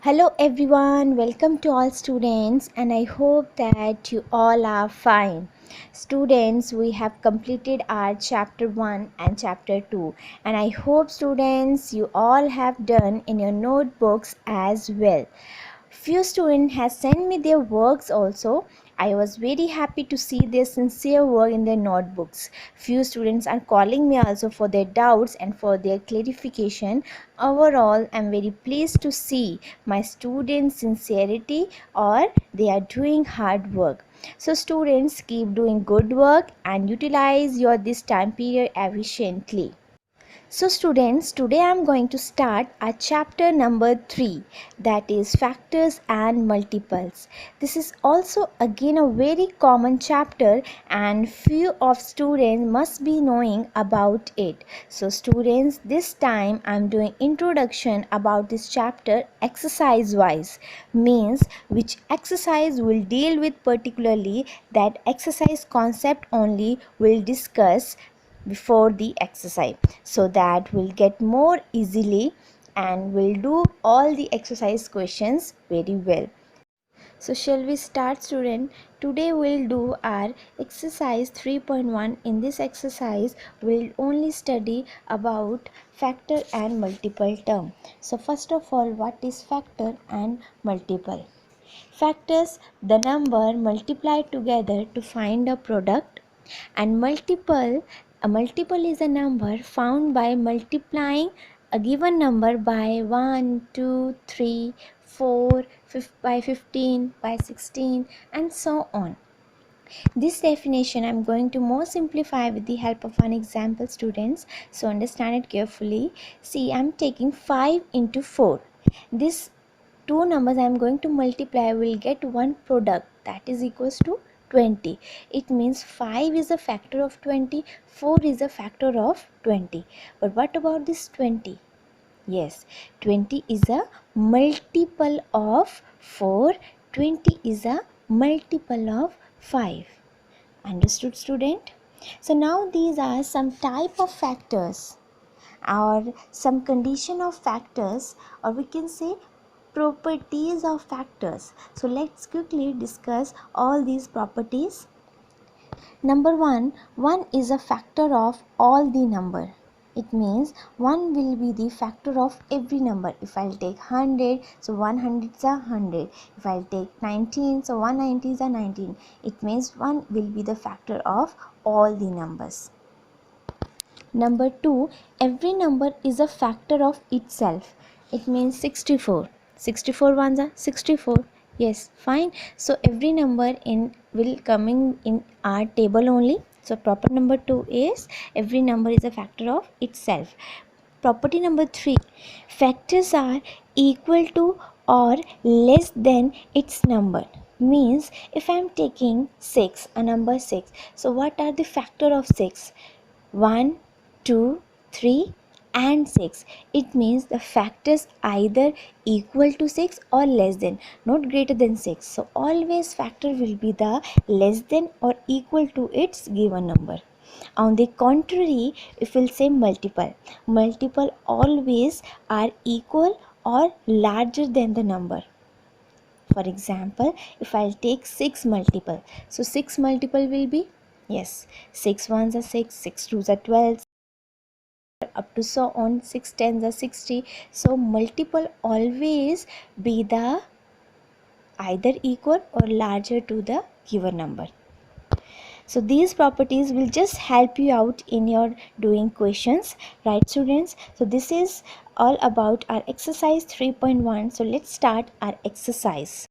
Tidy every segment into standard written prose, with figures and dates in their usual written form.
Hello everyone, welcome to all students, and I hope that you all are fine. Students, we have completed our chapter 1 and chapter 2, and I hope students you all have done in your notebooks as well. Few students has sent me their works also. I was very happy to see their sincere work in their notebooks. Few students are calling me also for their doubts and for their clarification. Overall, I am very pleased to see my students' sincerity or they are doing hard work. So students, keep doing good work and utilize your this time period efficiently. So students, today I am going to start our chapter number 3, that is factors and multiples. This is also again a very common chapter and few of students must be knowing about it. So students, this time I am doing introduction about this chapter exercise wise, means which exercise will deal with particularly that exercise concept only will discuss before the exercise, so that we'll get more easily and we'll do all the exercise questions very well. So shall we start, student? Today we'll do our exercise 3.1. In this exercise we'll only study about factor and multiple term. So first of all, what is factor and multiple? Factors, the number multiplied together to find a product, and a multiple is a number found by multiplying a given number by 1, 2, 3, 4, by 15, by 16, and so on. This definition I'm going to more simplify with the help of an example, students, so understand it carefully. See, I'm taking 5 into 4. This two numbers I am going to multiply will get one product, that is equals to 20. It means 5 is a factor of 20, 4 is a factor of 20. But what about this 20? Yes, 20 is a multiple of 4, 20 is a multiple of 5. Understood, student? So now these are some type of factors or some condition of factors, or we can say properties of factors. So let's quickly discuss all these properties. Number 1 is a factor of all the number. It means 1 will be the factor of every number. If I'll take 100, so 100 is a 100. If I'll take 19, so 190 is a 19. It means 1 will be the factor of all the numbers. Number 2, every number is a factor of itself. It means 64. 64 ones are 64. Yes, fine. So every number in will coming in our table only. So proper number 2 is every number is a factor of itself. Property number 3, factors are equal to or less than its number. Means if I am taking 6, a number 6, so what are the factor of 6? 1, 2, 3 and 6. It means the factors either equal to 6 or less than, not greater than 6. So always factor will be the less than or equal to its given number. On the contrary, if we'll say multiple always are equal or larger than the number. For example, if I'll take 6 multiple, so 6 multiple will be, yes, 6 ones are 6, 6 twos are 12, up to so on, 6 tens are 60. So multiple always be the either equal or larger to the given number. So these properties will just help you out in your doing questions, right, students? So this is all about our exercise 3.1. So let's start our exercise.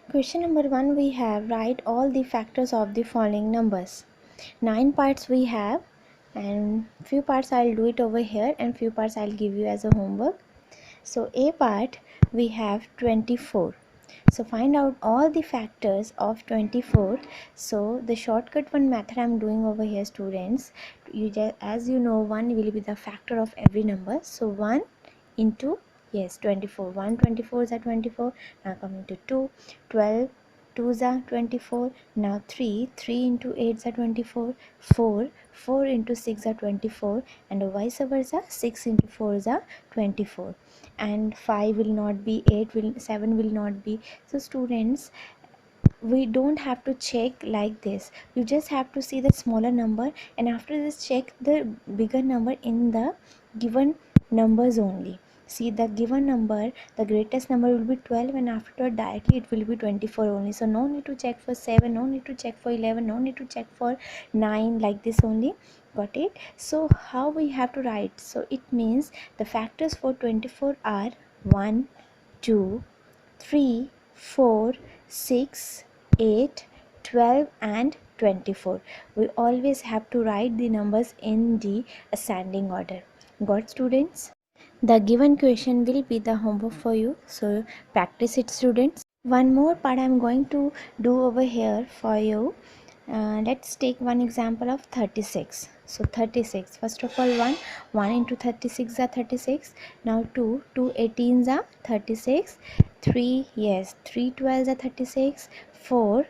Question number 1, we have write all the factors of the following numbers. 9 parts we have, and few parts I'll do it over here and few parts I'll give you as a homework. So A part we have 24. So find out all the factors of 24. So the shortcut one method I'm doing over here, students, you just, as you know, 1 will be the factor of every number. So 1 into, yes, 24. 1 24 is at 24. Now coming to 2, 12, 2s are 24. Now 3 into 8s are 24. 4 into 6 are 24, and vice versa, 6 into 4s are 24, and 5 will not be, 7 will not be. So students, we don't have to check like this. You just have to see the smaller number, and after this check the bigger number in the given numbers only. See the given number, the greatest number will be 12, and after directly it will be 24 only. So no need to check for 7, no need to check for 11, no need to check for 9, like this only. Got it? So how we have to write? So it means the factors for 24 are 1, 2, 3, 4, 6, 8, 12, and 24. We always have to write the numbers in the ascending order. Got, students? The given question will be the homework for you, so practice it, students. One more part I am going to do over here for you. Let's take one example of 36. So 36, first of all, 1 into 36 are 36. Now 2 18s are 36. 3, yes, 3 12s are 36. 4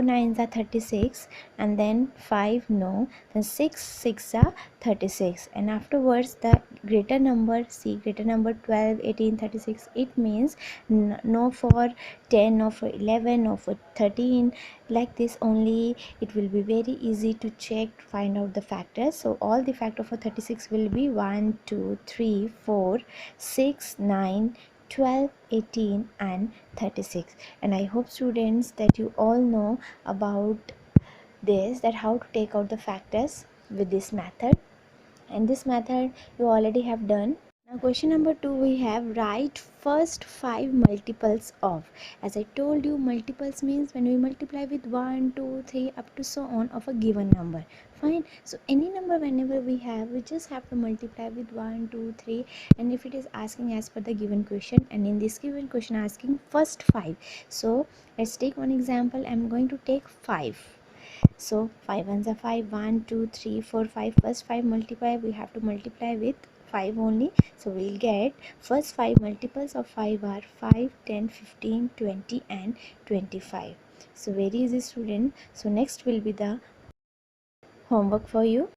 9s are 36, and then 5, no, then 6 are 36, and afterwards the greater number, see, greater number 12, 18, 36. It means no for 10, no for 11, no for 13, like this only. It will be very easy to check, find out the factors. So all the factor for 36 will be 1 2 3 4 6 9 12, 18, and 36. And I hope, students, that you all know about this, that how to take out the factors with this method, and this method you already have done. Now question number 2, we have write first 5 multiples of. As I told you, multiples means when we multiply with 1 2 3 up to so on of a given number. Fine. So any number whenever we have, we just have to multiply with 1 2 3, and if it is asking as per the given question, and in this given question asking first 5. So let's take one example. I'm going to take 5. So 5 ones are 5, 1 2 3 4 5. First 5 multiply, we have to multiply with 5 only. So we'll get first 5 multiples of 5 are 5, 10, 15, 20, and 25. So very easy, student. So next will be the homework for you.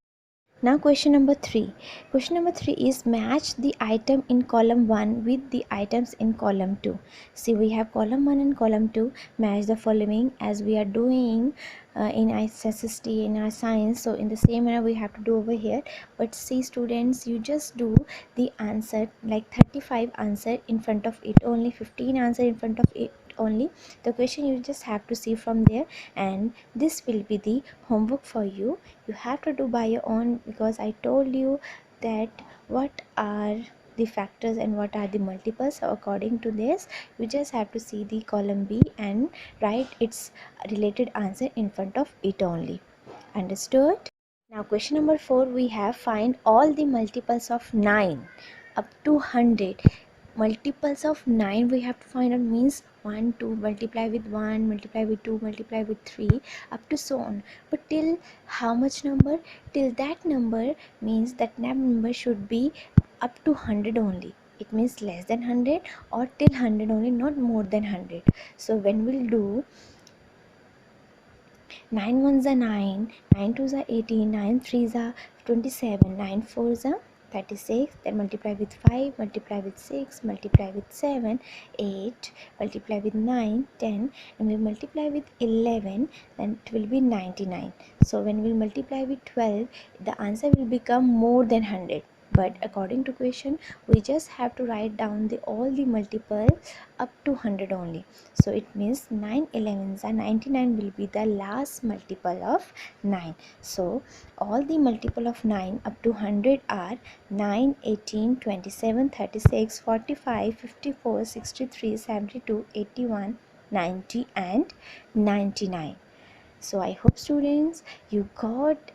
Now question number 3. Question number 3 is match the item in column 1 with the items in column 2. See, we have column 1 and column 2. Match the following as we are doing in SST, in our science. So in the same manner we have to do over here. But see, students, you just do the answer like 35 answer in front of it only, 15 answer in front of it only. The question you just have to see from there, and this will be the homework for you. You have to do by your own, because I told you that what are the factors and what are the multiples. So according to this, you just have to see the column B and write its related answer in front of it only. Understood? Now question number 4, we have find all the multiples of 9 up to 100. Multiples of 9 we have to find out, means 1 2 multiply with 1, multiply with 2, multiply with 3, up to so on. But till how much number? Till that number, means that number should be up to 100 only. It means less than 100 or till 100 only, not more than 100. So when we'll do 9 ones are 9, 9 twos are 18, 9 threes are 27, 9 fours are 36, then multiply with 5, multiply with 6, multiply with 7, 8, multiply with 9, 10, and we multiply with 11, then it will be 99. So when we multiply with 12, the answer will become more than 100. But according to question, we just have to write down all the multiple up to 100 only. So it means 9 11s are 99 will be the last multiple of 9. So all the multiple of 9 up to 100 are 9, 18, 27, 36, 45, 54, 63, 72, 81, 90, and 99. So I hope, students, you got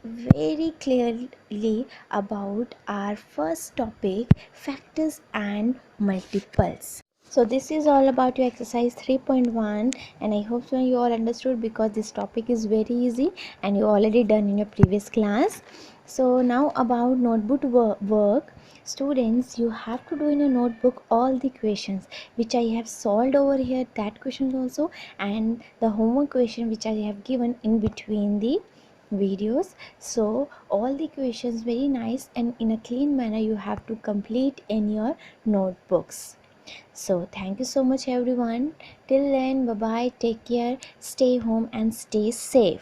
very clearly about our first topic, factors and multiples. So this is all about your exercise 3.1, and I hope so you all understood, because this topic is very easy and you already done in your previous class. So now about notebook work. Students, you have to do in a notebook all the questions which I have solved over here, that question also, and the homework question which I have given in between the videos. So all the questions very nice and in a clean manner you have to complete in your notebooks. So thank you so much everyone. Till then, bye bye, take care, stay home and stay safe.